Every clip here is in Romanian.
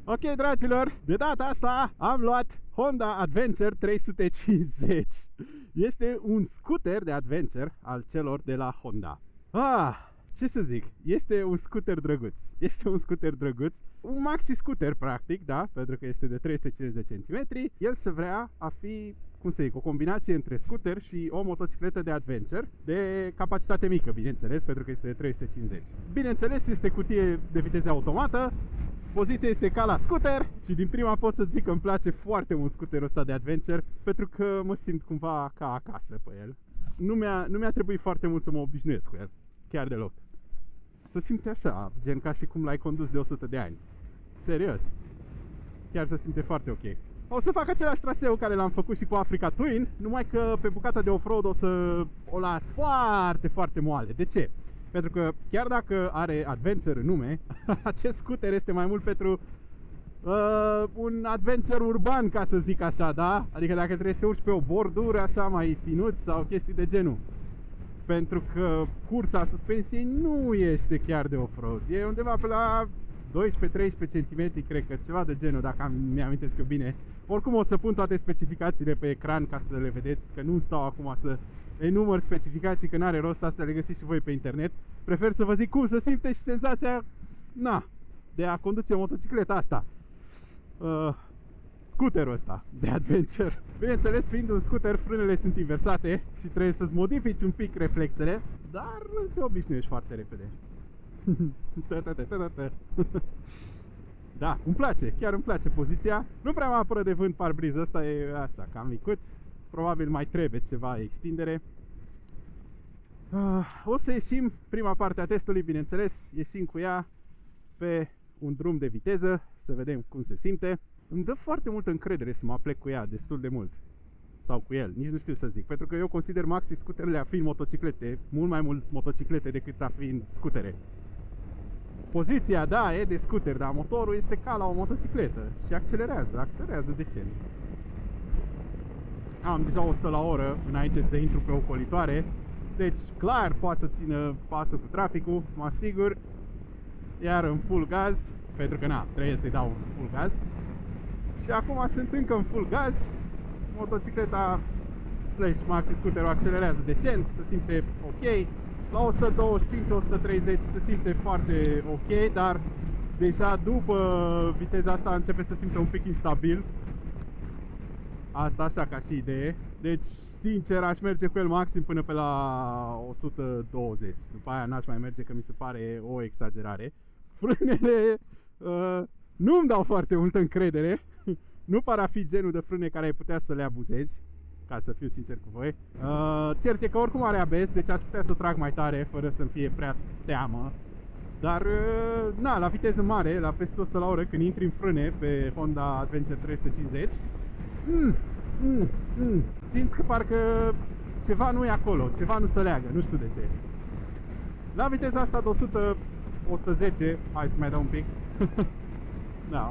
Ok, dragilor, de data asta am luat Honda Adventure 350. Este un scooter de adventure al celor de la Honda. Ce să zic, este un scooter drăguț. Este un scooter drăguț, un maxi scooter practic, da, pentru că este de 350 de centimetri. El se vrea a fi, cum să zic, o combinație între scooter și o motocicletă de adventure de capacitate mică, bineînțeles, pentru că este de 350. Bineînțeles, este cutie de viteză automată. Poziția este ca la scooter și din prima pot să zic că îmi place foarte mult scooterul ăsta de adventure, pentru că mă simt cumva ca acasă pe el. Nu mi-a trebuit foarte mult să mă obișnuiesc cu el, chiar deloc. Se simte așa, gen ca și cum l-ai condus de 100 de ani. Serios. Chiar se simte foarte ok. O să fac același traseu care l-am făcut și cu Africa Twin, numai că pe bucata de off-road o să o las foarte, foarte moale. De ce? Pentru că chiar dacă are adventure în nume, acest scooter este mai mult pentru un adventure urban, ca să zic așa, da? Adică dacă trebuie să te urci pe o bordură așa mai finuț sau chestii de genul. Pentru că cursa suspensiei nu este chiar de off-road. E undeva pe la 12-13 cm, cred că ceva de genul, dacă mi-amintesc eu bine. Oricum o să pun toate specificațiile pe ecran ca să le vedeți, că nu stau acum să enumăr specificații, că n-are rost, astea le găsiți și voi pe internet. Prefer să vă zic cum să simte și senzația, de a conduce motocicleta asta. Scooterul ăsta de adventure. Bineînțeles, fiind un scooter, frânele sunt inversate și trebuie să-ți modifici un pic reflexele, dar te obișnuiești foarte repede. Da, îmi place, chiar îmi place poziția. Nu prea mă apără de vânt parbrizul ăsta, e așa, cam micuț. Probabil mai trebuie ceva extindere. O să ieșim prima parte a testului, bineînțeles. Ieșim cu ea pe un drum de viteză, să vedem cum se simte. Îmi dă foarte multă încredere să mă aplec cu ea, destul de mult. Sau cu el, nici nu știu să zic. Pentru că eu consider maxi scuterele a fi în motociclete, mult mai mult motociclete decât a fi în scutere. Poziția, da, e de scooter, dar motorul este ca la o motocicletă și accelerează decent. Am deja 100 la oră înainte să intru pe ocolitoare, deci clar poate să țină pasul cu traficul, mă asigur. Iar în full gaz, pentru că trebuie să-i dau full gaz. Și acum sunt încă în full gaz. Motocicleta slash maxi scooterul accelerează decent, se simte ok. La 125-130 se simte foarte ok, dar deja după viteza asta începe să simte un pic instabil. Asta așa ca și idee. Deci, sincer, aș merge cu el maxim până pe la 120. După aia n-aș mai merge, că mi se pare o exagerare. Frânele nu-mi dau foarte multă încredere. Nu par a fi genul de frâne care ai putea să le abuzezi, ca să fiu sincer cu voi. Cert e că oricum are ABS, deci aș putea să trag mai tare fără să-mi fie prea teamă. Dar, la viteză mare, la peste 100 la oră, când intri în frâne pe Honda Adventure 350, simți că parcă ceva nu e acolo, ceva nu se leagă, nu știu de ce. La viteza asta de 100, 110, hai să mai dau un pic.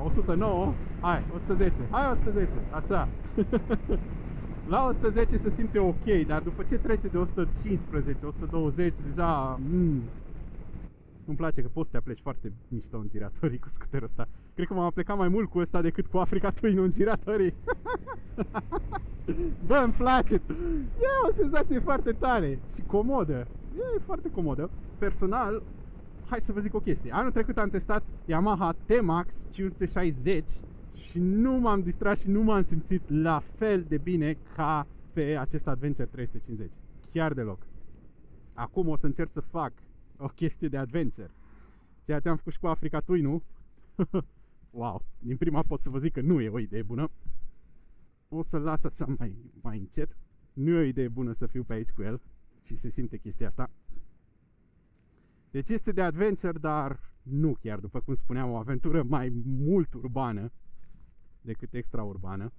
109, hai, 110, hai 110, așa. La 110 se simte ok, dar după ce trece de 115, 120, deja îmi place că poți să te apleci foarte mișto în giratorii cu scuterul ăsta. Cred că m-am plecat mai mult cu ăsta decât cu Africa Twin în giratorii. Bă, îmi place. E o senzație foarte tare și comodă. E foarte comodă. Personal, hai să vă zic o chestie. Anul trecut am testat Yamaha T-Max 560 și nu m-am distrat și nu m-am simțit la fel de bine ca pe acest Adventure 350. Chiar deloc. Acum o să încerc să fac o chestie de adventure. Ceea ce am făcut și cu Africa Twin-ul. Wow, din prima pot să vă zic că nu e o idee bună. O să-l las așa mai încet. Nu e o idee bună să fiu pe aici cu el. Și se simte chestia asta. Deci este de adventure, dar nu chiar, după cum spuneam, o aventură mai mult urbană decât extraurbană.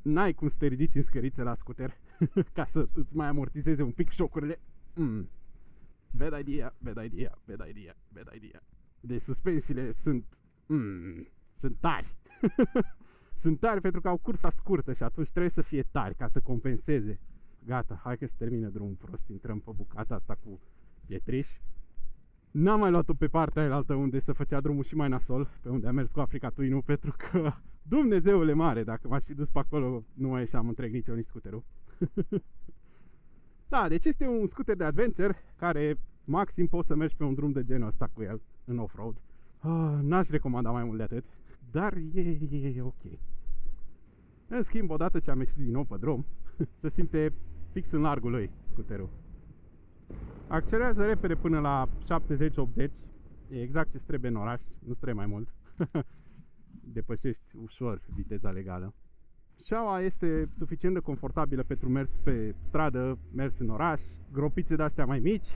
N-ai cum să te ridici în scărițe la scooter ca să îți mai amortizeze un pic șocurile. Bad idea, bad idea, bad idea, bad idea. Deci suspensiile sunt tari. Sunt tari pentru că au cursa scurtă și atunci trebuie să fie tari ca să compenseze. Gata, hai că se termină drumul prost. Intrăm pe bucata asta cu pietriș. N-am mai luat-o pe partea aia altă unde se făcea drumul și mai nasol, pe unde am mers cu Africa Twin-ul, pentru că Dumnezeule mare, dacă m-aș fi dus pe acolo, nu mai ieșeam întreg nici eu, nici scuterul. Da, deci este un scooter de adventure care maxim poți să mergi pe un drum de genul ăsta cu el, în off-road. N-aș recomanda mai mult de atât, dar e ok. În schimb, odată ce am ieșit din nou pe drum, se simte fix în largul lui scooterul. Accelerează repede până la 70-80, e exact ce trebuie în oraș, nu trebuie mai mult. Depășești ușor viteza legală. Șaua este suficient de confortabilă pentru mers pe stradă, mers în oraș, gropițe de-astea mai mici,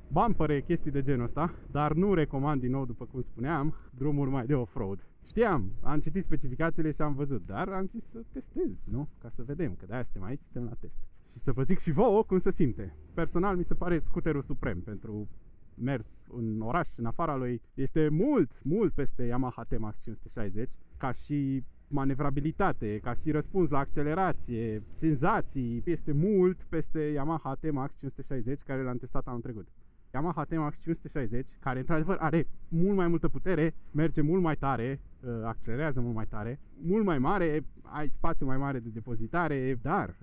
bumpere, chestii de genul ăsta, dar nu recomand din nou, după cum spuneam, drumuri mai de off-road. Știam, am citit specificațiile și am văzut, dar am zis să testez, nu? Ca să vedem, că de-aia suntem aici, suntem la test. Și să vă zic și vouă cum se simte. Personal mi se pare scooterul suprem pentru mers în oraș, în afara lui. Este mult peste Yamaha T-Max 560, ca și manevrabilitate, ca și răspuns la accelerație, senzații, este mult peste Yamaha T-Max 560 care l-am testat anul trecut. Yamaha T-Max 560, care într-adevăr are mult mai multă putere, merge mult mai tare, accelerează mult mai tare, mult mai mare, ai spațiu mai mare de depozitare, dar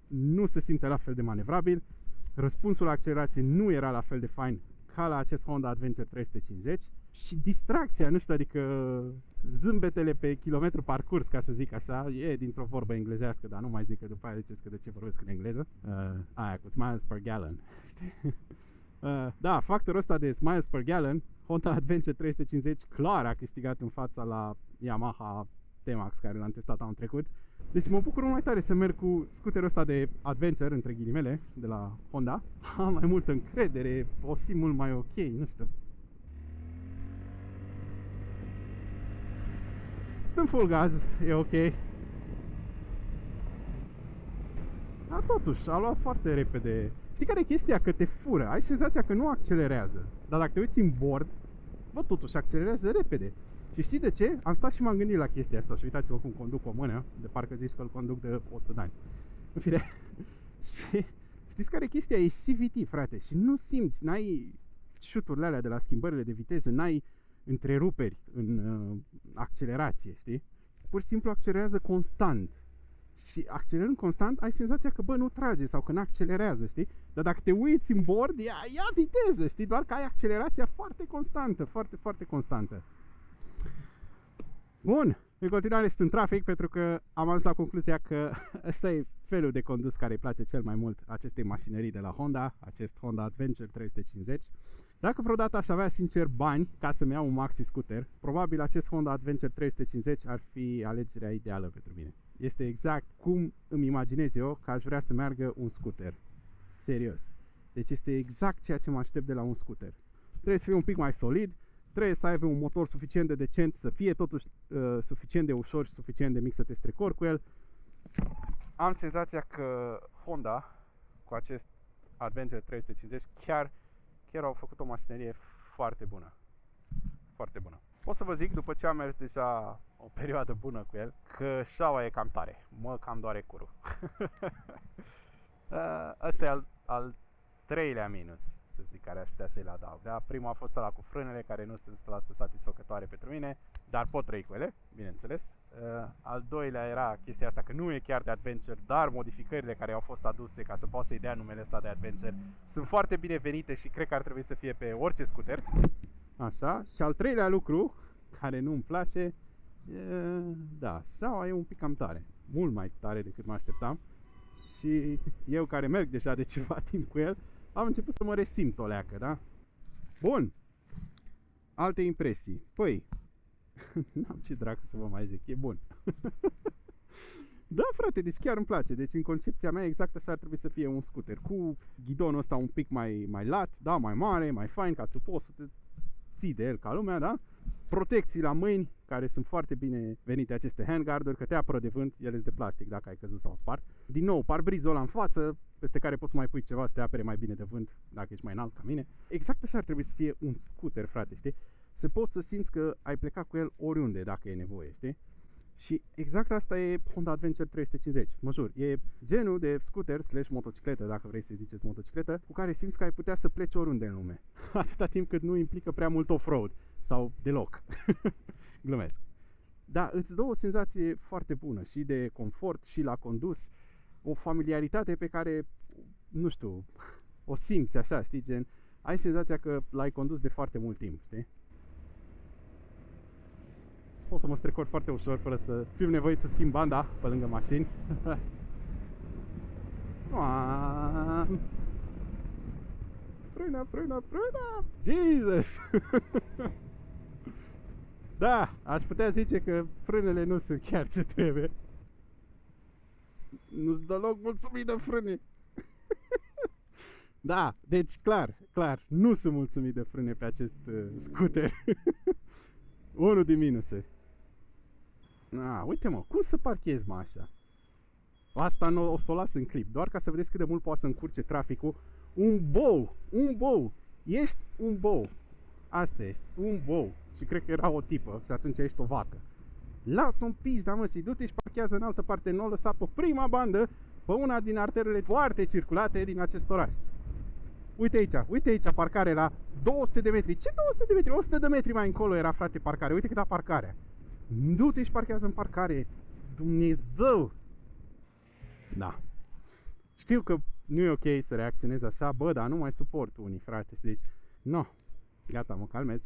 nu se simte la fel de manevrabil. Răspunsul la accelerație nu era la fel de fain ca la acest Honda Adventure 350 și distracția, nu știu, adică zâmbetele pe kilometru parcurs, ca să zic așa, e dintr-o vorbă englezească, dar nu mai zic că după aia ziceți că de ce vorbesc în engleză. Aia cu miles per gallon. Da, factorul ăsta de miles per gallon, Honda Adventure 350 clar a câștigat în fața la Yamaha T-Max care l-am testat anul trecut. Deci mă bucur mai tare să merg cu scooterul ăsta de adventure, între ghilimele, de la Honda. Am mai multă încredere, o simt mult mai ok, nu știu. Sunt full gaz, e ok. Dar totuși, a luat foarte repede. Știi care e chestia? Că te fură, ai senzația că nu accelerează. Dar dacă te uiți în bord, bă, totuși accelerează repede. Și știi de ce? Am stat și m-am gândit la chestia asta și uitați-vă cum conduc cu o mână, de parcă zici că îl conduc de 100 de ani. În fine. Și știți care e chestia? E CVT, frate, și nu simți, n-ai șuturile alea de la schimbările de viteză, n-ai întreruperi în accelerație, știi? Pur și simplu accelerează constant. Și accelerând constant, ai senzația că, bă, nu trage sau că nu accelerează, știi? Dar dacă te uiți în bord, ia viteză, știi? Doar că ai accelerația foarte constantă, foarte constantă. Bun, în continuare sunt în trafic pentru că am ajuns la concluzia că ăsta e felul de condus care îi place cel mai mult acestei mașinării de la Honda, acest Honda Adventure 350. Dacă vreodată aș avea sincer bani ca să-mi iau un maxi scooter, probabil acest Honda Adventure 350 ar fi alegerea ideală pentru mine. Este exact cum îmi imaginez eu că aș vrea să meargă un scooter. Serios. Deci este exact ceea ce mă aștept de la un scooter. Trebuie să fie un pic mai solid, trebuie să aibă un motor suficient de decent, să fie totuși suficient de ușor și suficient de mic să te strecori cu el. Am senzația că Honda, cu acest Adventure 350, chiar au făcut o mașinărie foarte bună. Foarte bună. O să vă zic, după ce am mers deja o perioadă bună cu el, că șaua e cam tare. Mă cam doare curul. Asta e al treilea minus, să zic, care aș putea să-i adaug. Da? Primul a fost ăla cu frânele, care nu sunt 100% satisfăcătoare pentru mine, dar pot trăi cu ele, bineînțeles. Al doilea era chestia asta, că nu e chiar de adventure, dar modificările care au fost aduse ca să poată să-i dea numele ăsta de adventure sunt foarte binevenite și cred că ar trebui să fie pe orice scooter. Așa, și al treilea lucru, care nu-mi place, da, șaua e un pic cam tare, mult mai tare decât mă așteptam. Și eu care merg deja de ceva timp cu el, am început să mă resimt o leacă, da? Bun. Alte impresii. Păi, n-am ce dracu să vă mai zic, e bun. Da, frate, deci chiar îmi place. Deci în concepția mea exact așa ar trebui să fie un scooter. Cu ghidonul ăsta un pic mai lat, da, mai mare, mai fain, ca să poți să te ții de el ca lumea, da? Protecții la mâini, care sunt foarte bine venite aceste handguard-uri, că te apără de vânt, ele sunt de plastic dacă ai căzut sau spart. Din nou, parbrizul ăla în față, peste care poți să mai pui ceva să te apere mai bine de vânt, dacă ești mai înalt ca mine. Exact așa ar trebui să fie un scooter, frate, știi? Să poți să simți că ai plecat cu el oriunde dacă e nevoie, știi? Și exact asta e Honda Adventure 350, mă jur. E genul de scooter slash motocicletă, dacă vrei să ziceți motocicletă, cu care simți că ai putea să pleci oriunde în lume. Atâta timp cât nu implică prea mult off-road. Sau deloc. Glumesc. Dar îți dă o senzație foarte bună și de confort și la condus. O familiaritate pe care, nu știu, o simți așa, știi, gen, ai senzația că l-ai condus de foarte mult timp, știi? Pot să mă strecor foarte ușor fără să fiu nevoit să schimb banda pe lângă mașini. Frâna, frâna, frâna! Jesus! Da, aș putea zice că frânele nu sunt chiar ce trebuie. Nu-ți deloc mulțumit de frâne. Da, deci clar, nu sunt mulțumit de frâne pe acest scooter. Unul din minuse. Uite mă, cum să parchezi mă așa? Asta nu o să o las în clip, doar ca să vedeți cât de mult poate să încurce traficul. Un bou, ești un bou. Asta este, un bou. Și cred că era o tipă și atunci ești o vacă. Lasă un pizda mă, du-te și parchează în altă parte, nu o lăsa pe prima bandă, pe una din arterele foarte circulate din acest oraș. Uite aici parcare la 200 de metri. Ce 200 de metri? 100 de metri mai încolo era, frate, parcare. Uite câta parcarea. Du-te și parchează în parcare. Dumnezeu! Da. Știu că nu e ok să reacționezi așa, bă, dar nu mai suport unii, frate. Deci, no, gata, mă calmez.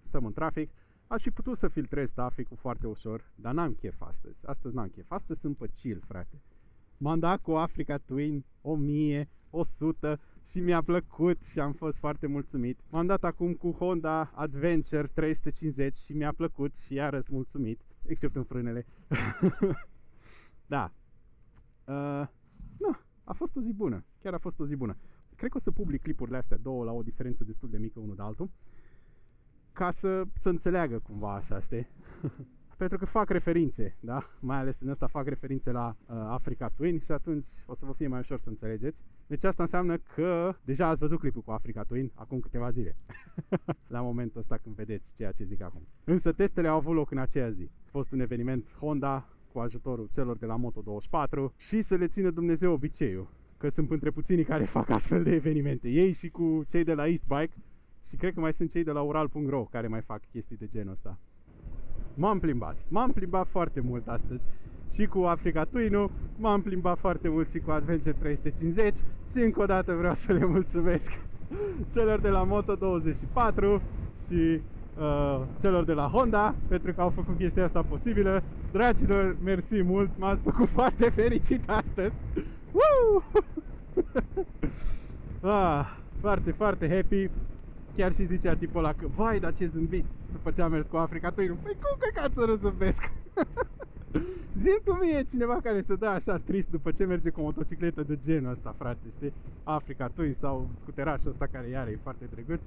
Stăm în trafic. Aș fi putut să filtrez traficul foarte ușor, dar n-am chef astăzi. Astăzi n-am chef. Astăzi sunt pe chill, frate. M-am dat cu Africa Twin 1000, 100 și mi-a plăcut și am fost foarte mulțumit. M-am dat acum cu Honda Adventure 350 și mi-a plăcut și iarăs mulțumit, except în frânele. Da. A fost o zi bună. Chiar a fost o zi bună. Cred că o să public clipurile astea două la o diferență destul de mică unul de altul, ca să înțeleagă cumva așa, știi? Pentru că fac referințe, da? Mai ales în ăsta fac referințe la Africa Twin și atunci o să vă fie mai ușor să înțelegeți. Deci asta înseamnă că deja ați văzut clipul cu Africa Twin acum câteva zile. La momentul ăsta când vedeți ceea ce zic acum. Însă testele au avut loc în aceea zi. A fost un eveniment Honda cu ajutorul celor de la Moto24 și să le țină Dumnezeu obiceiul, că sunt între puținii care fac astfel de evenimente. Ei și cu cei de la East Bike și cred că mai sunt cei de la Ural.ro care mai fac chestii de genul ăsta. M-am plimbat foarte mult astăzi și cu Africa Twin-ul, m-am plimbat foarte mult și cu Adventure 350 și încă o dată vreau să le mulțumesc celor de la Moto24 și celor de la Honda pentru că au făcut chestia asta posibilă. Dragilor, mersi mult, m-ați făcut foarte fericit astăzi. Foarte, foarte happy. Chiar și zicea tipul ăla că, vai, dar ce zâmbiți după ce am mers cu Africa Twin. Păi cum căcat să nu zâmbesc? Zi-mi tu mie cineva care se dă așa trist după ce merge cu o motocicletă de genul ăsta, frate, știi? Africa Twin sau scuterașul ăsta care iară e foarte drăguț.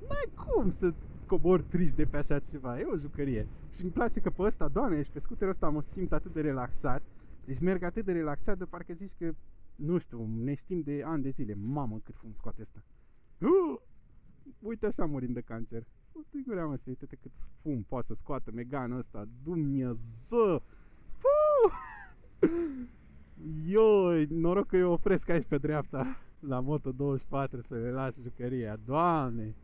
N-ai cum să cobor trist de pe așa ceva, e o jucărie. Și îmi place că pe ăsta, doamne, și pe scuterul ăsta mă simt atât de relaxat. Deci merg atât de relaxat de parcă zici că, nu știu, ne știm de ani de zile. Mamă, cât fum scoate ăsta. Uite așa murim de cancer. Uite gurea mă, să uite cât fum poate să scoată Meganul ăsta. Dumnezeu! Ioi, noroc că eu opresc aici pe dreapta la Moto24 să le las jucăria. Doamne!